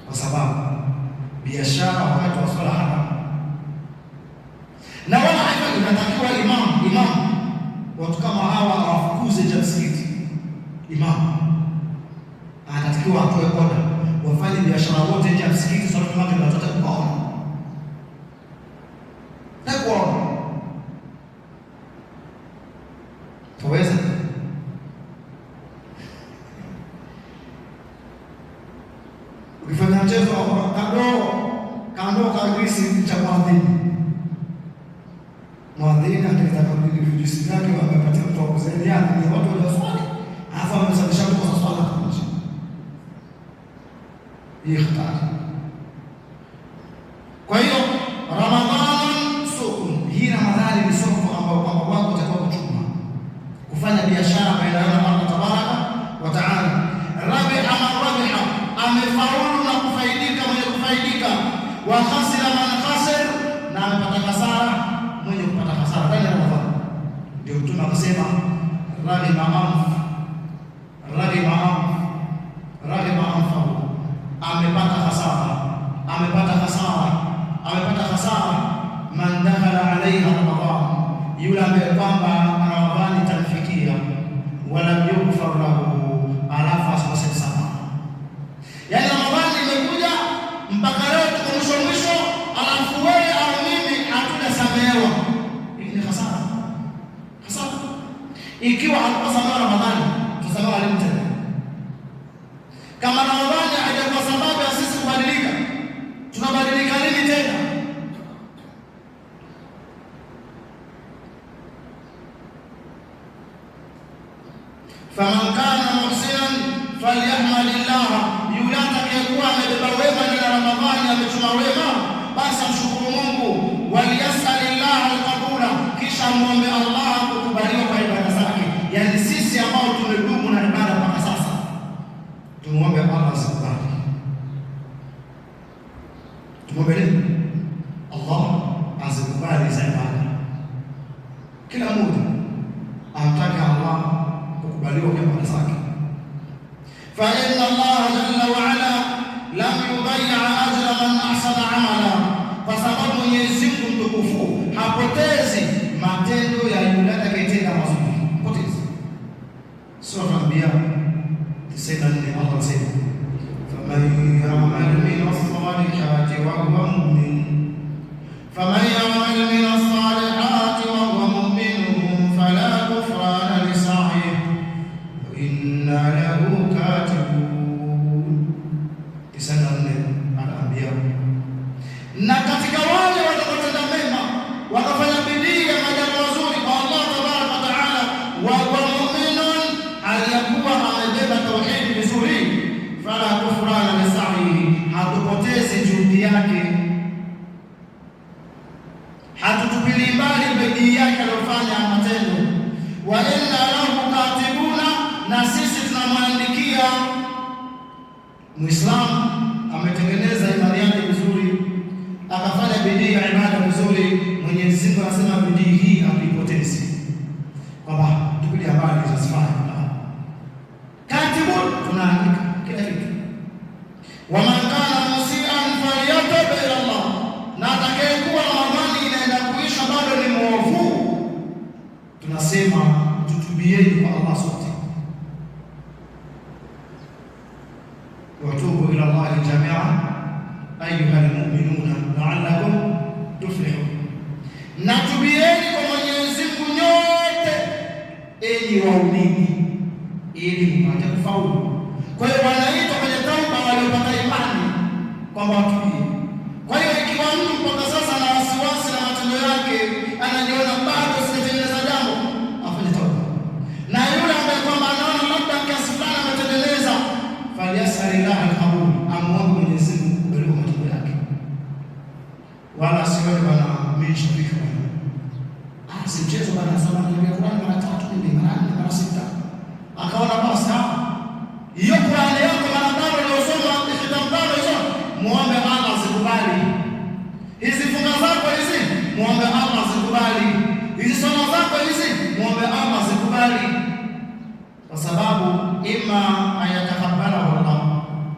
kwa sababu biashara wakati wa swala hapa. Na wala hapa inatakiwa imam watu kama hawa hawafukuze nje ya msikiti. Imam anatakiwa atoe oda, wafanye biashara wote nje ya msikiti, swala kama hiyo watoto kuona. Takwa tuweza ukifanya mchezo kando kagrisi cha mwadhini anataka kurudi vijusi vyake, wamepatia mtu wa kuzaliana, ni watu wa swali, alafu wamesababisha kwa swala kwa nje. hii hatari. Kwa hiyo Ramadhani sokun, hii Ramadhani ni soko ambao kwamba watu watakuwa kuchuma, kufanya biashara baina ya Allah tabaraka wa taala. Rabiha man rabiha, amefaulu na kufaidika mwenye kufaidika, wa khasira man khasir, na amepata hasara mwenye kupata hasara ndani ya Ramadhani. Ndio Mtume akasema rabiha anfahu, amepata hasara man dakhala alaiha Ramadhan, yule ambaye kwamba Ramadhani itamfikia wala yughfar lahu, alafu asipate msamaha. Yani Ramadhani imekuja mpaka leo tuko mwisho, alafu wewe au mimi hatujasamehewa. Hii ni hasara. Ikiwa hatukusamehewa Ramadhani, tutasamehewa lini tena? Kama Ramadhani haijakuwa sababu ya sisi kubadilika, tunabadilika lini tena? Faman kana muhsinan falyahmadillah, yule atakayekuwa amebeba wema ndani ya Ramadhani, amechuma wema, basi amshukuru Mungu. Walyasalillah alqabula, kisha muombe Allah kukubaliwa kwa ibada zake. Yani sisi ambao tumedumu na ibada mpaka sasa, tumuombe Allah azikubali. Tumuombe Allah azikubali za ibada. Kila mmoja amtaka Allah kukubaliwa kwa ibada zake. Fa inna Allah jalla wa ala lam yudayya ajra man ahsana amala, kwa sababu Mwenyezi Mungu mtukufu hapotezi matendo ya yule atakayetenda mazuri. Hapotezi. Sura Al-Anbiya 94, Allah sema faman ya'mal min as-salihati wa huwa mu'min, faman ya'mal min as-salihati wa huwa mu'min fala kufrana li sa'yihi wa inna lahu katibun. Isana Al-Anbiya. Na katika wale watakaotenda mema wakafanya bidii ya majambo mazuri kwa Allah tabaraka wa taala, wa mu'minun, aliyakuwa amebeba tauhidi vizuri, fala kufrana li sa'yihi, hatupotezi juhudi yake, hatutupili mbali bidii yake aliyofanya matendo. Wa inna lahu katibuna, na sisi tunamwandikia. Muislamu ametengeneza imani yake vizuri, akafanya bidii ya ibada vizuri, Mwenyezi Mungu anasema bidii hii haipotezi, kwamba tukulia mbali tusifanye. Katibu, tunaandika kila kitu. Wa man kana musian falyatub ila Allah, na atakayekuwa Ramadhani inaenda kuisha bado ni mwovu, tunasema tutubieni kwa Allah sote. Watubu ila Allah jami'an ayuha almu'minuna la'allakum tuflihun, na tubieni kwa Mwenyezi Mungu nyote enyi waumini, ili mpate kufaulu. Kwa hiyo wanaitwa kwenye tauba waliopata imani kwamba watubie. Kwa hiyo ikiwa mtu mpaka sasa ana wasiwasi na matendo yake, anajiona bado sijatengeneza jambo, afanye tauba. Na yule ambaye kwamba anaona labda kiasi fulani ametengeneza, falyasalillah alqabul, amuombe Mwenyezi Mungu kubaliwa matendo yake, wala asiwe bana mimi shabiki bwana, si mchezo bana, nasoma Qur'an mara 3 mara 4 mara 6, akaona basi hiyo Qur'an yako mara 5 iliyosoma ikitamtano hizo, muombe Allah azikubali. Hizi funga zako hizi, muombe Allah azikubali. Hizi sala zako hizi, muombe Allah azikubali, kwa sababu ima ayatakabala Allah,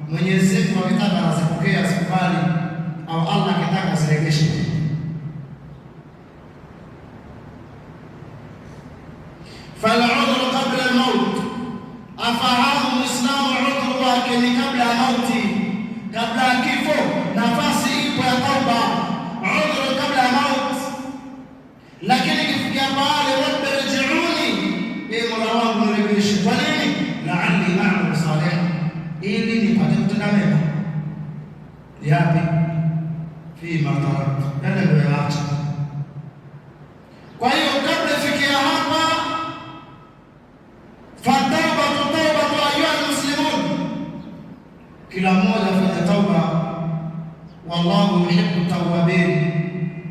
Mwenyezi Mungu akitaka azipokee azikubali, au Allah akitaka aziregeshe. Fal-udhru qabla al-maut, afahamu Muislamu udhuru wake ni kabla ya mauti, kabla ya kifo. Nafasi ipo ya tauba, udhuru kabla ya mauti. Lakini kifikia pale, rabbi rji'uni, Mola wangu nirejeshe. Kwa nini? La'alli a'malu salihan, ili nipate kutenda mema. Yapi? Fima taraktu, yale niliyoacha. Kwa hiyo kabla ifikia hapa, fatawbatu tawbatu ayuha almuslimun, kila mmoja afanye tauba. Wallahu yuhibbu tawwabin,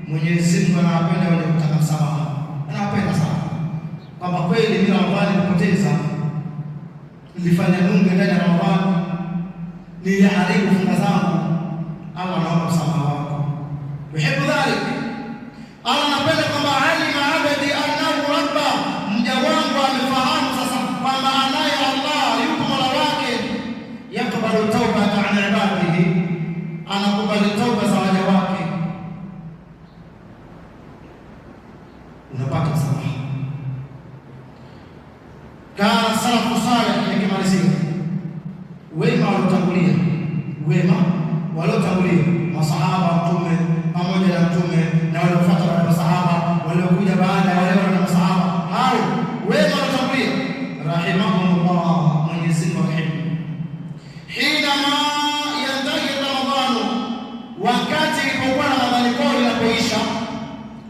Mwenyezi Mungu anapenda wale kutaka msamaha, anapenda sana. Kama kweli mimi Ramadhani nilipoteza, nilifanya nunge ndani ya Ramadhani, niliharibu funga zangu, Allah anaomba msamaha wako. Yuhibbu dhalik, Allah anapenda kwamba alima abadi annahu rabba, mja wangu amefahamu sasa kwamba anaye Allah, yuko Mola wake. Yakbalu tawbata an ibadihi, anakubali tauba za waja wake, unapata msamaha. Kana salafu salih, nikimalizia, wema waliotangulia, masahaba wa Mtume pamoja na Mtume na waliofuata baada ya masahaba, waliokuja baada ya wale na masahaba hao, wema waliotangulia, rahimahumullah, Mwenyezi Mungu arhamu. Hinama wakati ilipokuwa Ramadhani kwao inapoisha,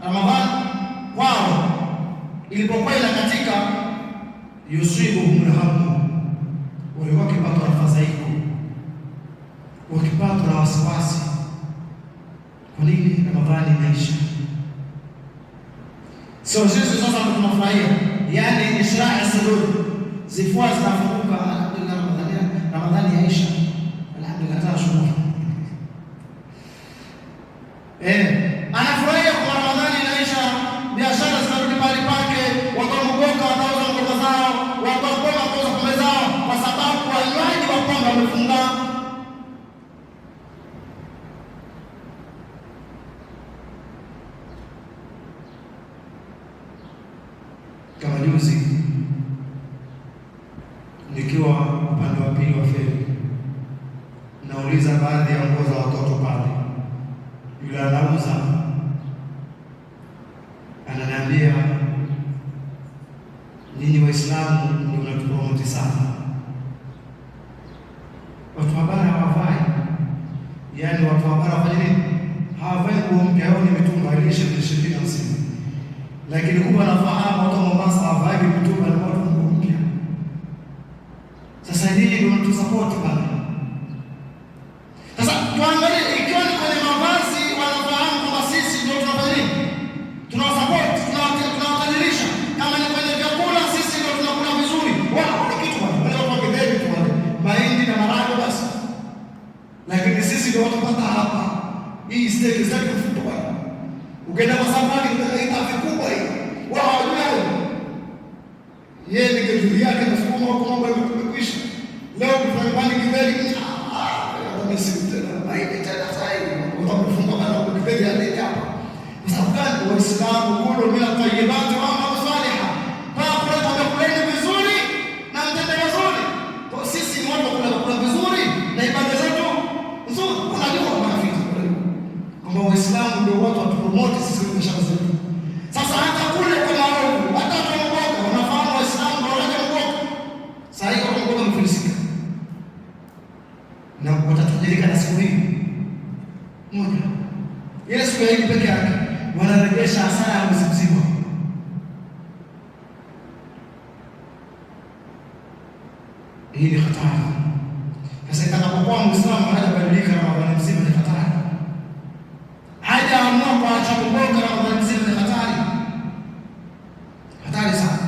Ramadhani kwao ilipokuwa inakatika, yusibuhum alhamu, walikuwa wakipatwa na fadhaiko, wakipatwa na wasiwasi. Kwa nini? Ramadhani inaisha. Sio sisi sasa tunafurahia, yani ishraa sudur, zifua zinafunguka, alhamdulillah, Ramadhani yaisha, alhamdulillah, tunashukuru. Anafurahia kwa Ramadhani inaisha, biashara zinarudi pale pake, wakaongoka, watauza mboga zao, wakaongoka kuuza pombe zao, kwa sababu wanywaji wa pombe wamefunga. Kama juzi nikiwa upande wa pili wa feri, nauliza baadhi ya nguo za watoto pale, yule anauza ananiambia, nyinyi Waislamu ndio mnatupromoti sana, watu habari hawavai. Yani watu habari wafanye nini? Hawavai nguo mpya, yao ni mitumba ile 20-50, lakini kubwa nafahamu watu Mombasa hawavai mitumba, ni watu nguo mpya. Sasa nyinyi ndio mnatusupport pale. Sasa tuangalie, ikiwa ni kwenye mavazi wanafahamu kwamba sisi ndio tunafanya nini, tunawasupport, tunawakadirisha. Kama ni kwenye vyakula, sisi ndio tunakula vizuri, wala kuna kitu wale watu wakidai tu wale mahindi na maharagwe basi, lakini sisi ndio watapata hapa hii steak kufuta bwana. Ukienda kwa safari utaita vikubwa hii, wao hawajui yeye ni kile yake na sukuma kwa mambo yamekwisha. Leo kufanya bani kibeli Waislamu kulu min at-tayyibati wa amalu salihah, kuleta vyakula vizuri na mtende vizuri. Kwa sisi ni watu kula vizuri na ibada zetu nzuri. Unajua marafiki, kwamba Waislamu ndio watu watupromote sisi kwa biashara zetu. Sasa hata kule kwa maovu, hata kwa mboga, unafahamu Waislamu ndio wanaje mboga. Sasa hiyo kwa mboga mfilisika na watatajirika na siku hii moja, ile siku ya Eid peke yake wanarejesha hasara ya mwezi mzima. Hii ni hatari. Sasa itakapokuwa Muislamu hajabadilika Ramadhani mzima, ni hatari. Hajaamua kuacha kuboga Ramadhani mzima, ni hatari, hatari sana.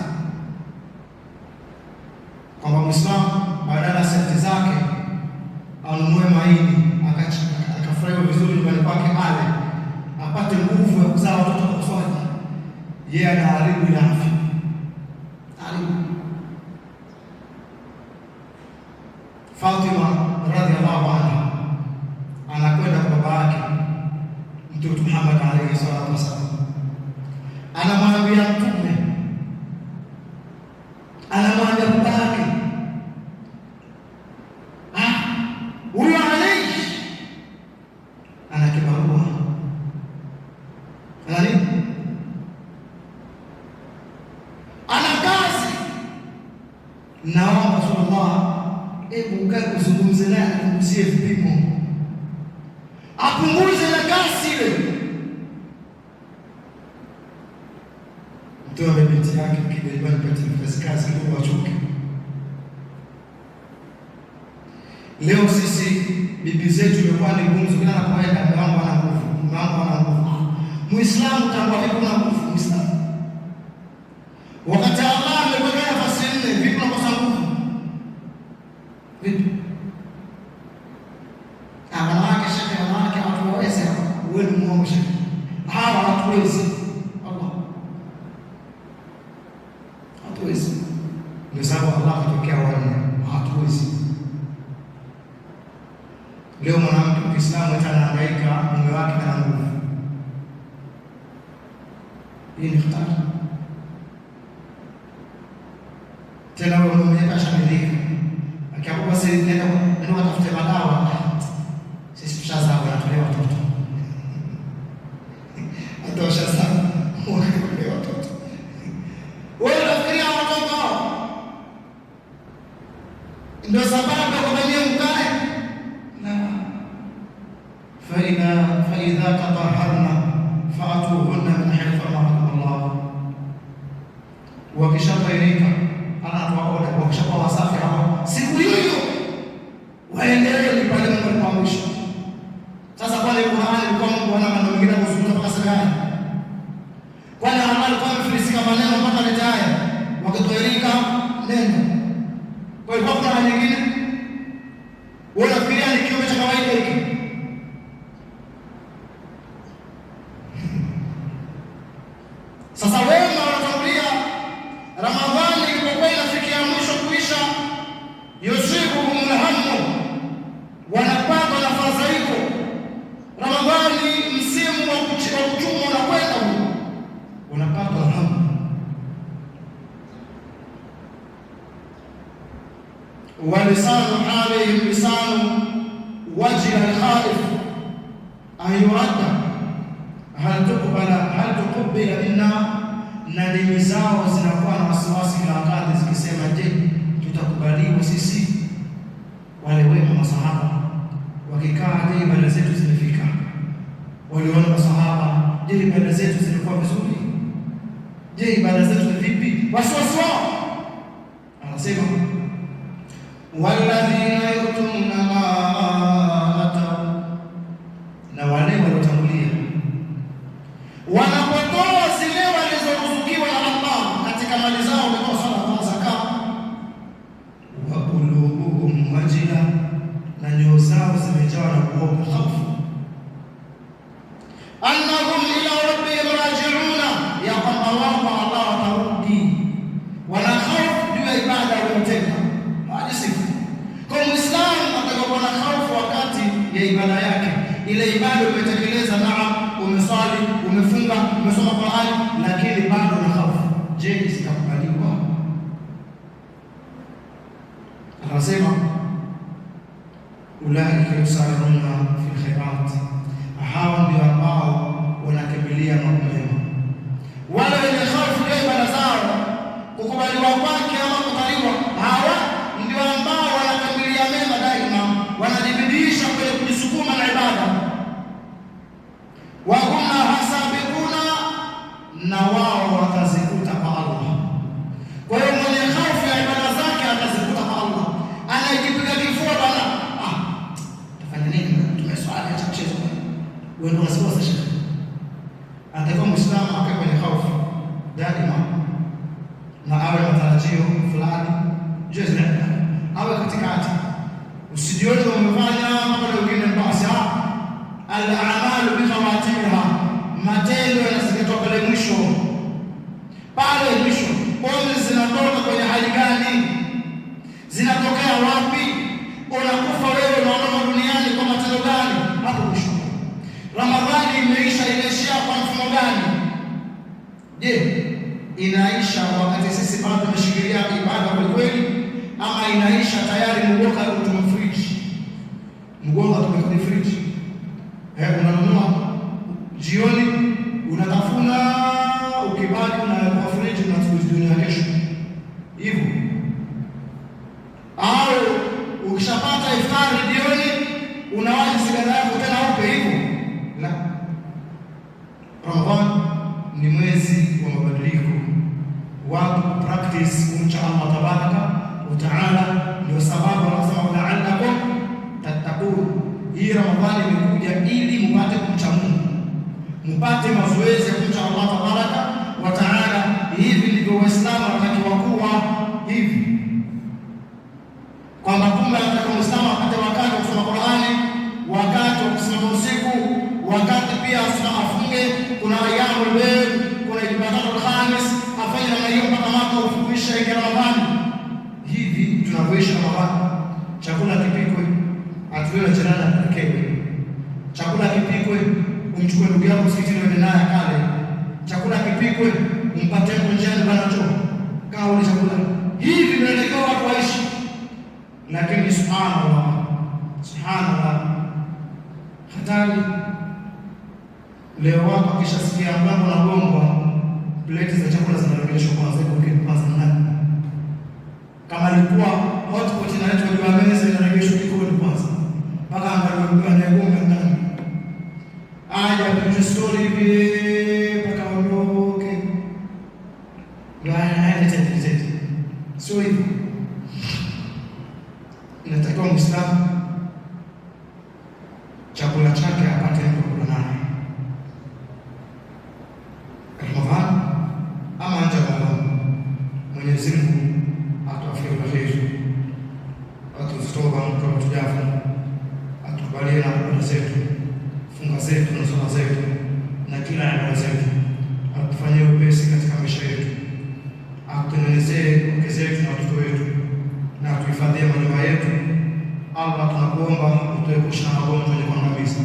Kwamba Muislamu badala senti zake anunue mahindi akafurahiwa vizuri nyumbani kwake, ale apate nguvu ya kuzaa watoto kwa kuswali, yeye anaharibu ile afya. Fatima radhiallahu anha anakwenda kwa baba yake Mtume Muhammad alayhi salatu wasallam, anamwambia Mtume, anamwambia baba yake, huyu Ali ana kibarua, ana kazi, naomba Rasulullah, hebu ukae kuzungumze naye, apunguzie vipimo, apunguze na kasi ile. Mtoe binti yake kidogo, pate kazi kidogo, achoke. Leo sisi bibi zetu imekuwa ni gumzo, kila anapoenda mume wangu ana nguvu, mume wangu ana nguvu. Muislamu tambua vipi una nguvu Muislamu? Wakati Allah amekuweka nafasi nne, vipi unakosa nguvu? Vipi? Wanawake shekhe, wanawake hawawezi, wewe ni muongo shekhe. Hawa hatuwezi. Allah. Hatuwezi. Ndio sababu Allah akatokea wanne. Hatuwezi. Leo mwanamke wa Kiislamu anahangaika, mume wake ana nguvu. Hii ni hatari. Tena wewe mwenyewe kashamilika. Akiamua sasa nenda tafute madawa. Sisi tushazaa tunatolewa watoto. Atosha sana. Tunatolewa watoto. Wewe unafikiria watoto? Ndio sababu kwa mwenyewe mkae. فإذا تطهرنا فأتوهن من حيث أمركم الله. Wakishabairika anatuwaona, wakishakuwa wasafi hapo, siku hiyo waendelee pale Mungu alipoamrisha. Sasa pale Qur'ani ilikuwa Mungu ana maneno mengine kuzungumza mpaka sasa. Kwani amali kwa mfilisika maneno mpaka leta haya, wakitoerika neno. Kwa hivyo kuna nyingine wewe unafikiria ni kiumbe cha kawaida hiki? Sasa wewe unatangulia Ramadhani ilipokuwa inafikia mwisho kuisha, yusibuhumul hammu, wanapata nafadhaiko. Ramadhani msimu wa kuchuma unakwenda huko, unapata hamu. Walisanu alayhim lisanu wajhi al-khaif an yuradda hal tuqbila minna, na dini zao zinakuwa na wasiwasi kila wakati zikisema, je, tutakubaliwa sisi? Wale wema masahaba wakikaa, je, ibada zetu zimefika? Waliona masahaba, je, ibada zetu zilikuwa vizuri? Je, ibada zetu ni vipi? Wasiwasi wao. Anasema walladhina yu'tuna ma atau, na wale waliotangulia wanapotoa zile walizoruzukiwa na Allah katika mali zao, wametoa sala na zakat, wa qulubuhum wajila, na nyoyo zao zimejawa na kuoga, hofu, annahum ila rabbihim raji'una, ya kwamba wao kwa Allah watarudi, wana hofu juu ya ibada wanayotenda. Hajisifu kwa Muislamu atakapokuwa na hofu wakati ya ibada yake, ile ibada umetekeleza, naam, umeswali, umefunga, umesoma Qur'ani, lakini bado na hofu, je, zitakubaliwa? Anasema ulaika yusaruna fil khairat, hawa ndio ambao wanakimbilia mambo mema. Wale wenye hofu ya ibada zao kukubaliwa kwake ama kukubaliwa, hawa ndio ambao wanakimbilia mema daima, wanajibidisha kwenye kujisukuma na ibada. Wa hum hasabiquna, na wao watazikuta kwa Allah. Kwa hiyo mwenye hofu ya ibada zake atazikuta kwa Allah. Anajipiga kifua bana, tafanya nini? Tumeswali acha mchezo. Wewe ndio unasema sasa. Atakuwa Muislamu akae kwenye hofu daima, na awe matarajio fulani jezna, awe katikati. Usijione umefanya mambo mengine basi. Al-a'malu bi khawatimiha, matendo yanasikitwa pale mwisho. Pale mwisho pombe zinatoka kwenye hali gani? Zinatokea wapi? Unakufa wewe unaona duniani kwa matendo gani? Hapo mwisho. Ramadhani imeisha, inaishia kwa mfumo gani? Je, inaisha wakati sisi bado tumeshikilia ibada kwa kweli, ama inaisha tayari mgonga tumefriji? Mgonga tumekodi friji. Unanunua jioni, unatafuna, ukibaki na kwa friji unachukua dunia kesho. Hivyo. Au ukishapata iftari jioni, unawahi sigara yako tena upe hivyo. La. Ramadhani ni mwezi wa mabadiliko. Watu practice kumcha Allah tabaraka wa taala, ndio sababu anasema la'allakum tattaqun. Hii Ramadhani imekuja ili mpate kumcha Mungu, mpate mazoezi ya kumcha Allah tabaraka wa taala. Hivi ndivyo Waislamu wanatakiwa kuwa hivi, kwamba kumbe anataka Muislamu apate wakati wa kusoma Qur'ani, wakati wa kusimama usiku, wakati pia afunge. Kuna ayyamul bayt, kuna ibadatul khamis, afanye namna hiyo mpaka mwaka ufuisha ile Ramadhani. Hivi tunavyoishi Ramadhani, chakula kipikwe, atuwe jirani akewe, chakula kipikwe, umchukue ndugu yako msikitini uende naye kale, chakula kipikwe, umpate njiani bana choo kaa ule chakula. Hivi tunatakiwa watu waishi, lakini subhanallah, hatari. Leo watu wakishasikia mlango na gongwa, pleti za chakula zinarejeshwa kwanza ndani. Kama ilikuwa hotpot inaletwa juu ya meza, inarejeshwa jikoni kwanza, mpaka anayegonga ndani aje apige story hivi mpaka ondoke. Tete sio hivyo. Inatakiwa Muislamu chakula chake apate mtu kula naye Ramadhani ama nje ya Ramadhani. Mwenyezi Mungu atuafie kwa kheri, atustoba kama tujafa, atukubalie na ibada zetu, funga zetu na sala zetu na kila ibada zetu, atufanyie upesi katika maisha yetu, atutengenezee wake zetu na watoto wetu, na atuhifadhie manyumba yetu. Allah, tunakuomba utuepushe na magonjwa yenye kuangamiza.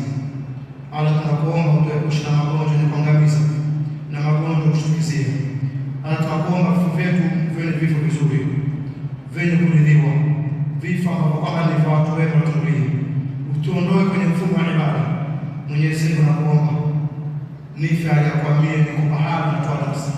Allah, tunakuomba utuepushe na magonjwa yenye kuangamiza na magonjwa kushtukizia. Allah, tunakuomba vifo vyetu viwe ni vifo vizuri, vyenye kuridhiwa, vifo ambavyo kwamba ni vya watu wema watulie. Utuondoe kwenye mfumo wa ibada. Mwenyezi Mungu, nakuomba nife aliyakuamini, niko pahali natoa nafsi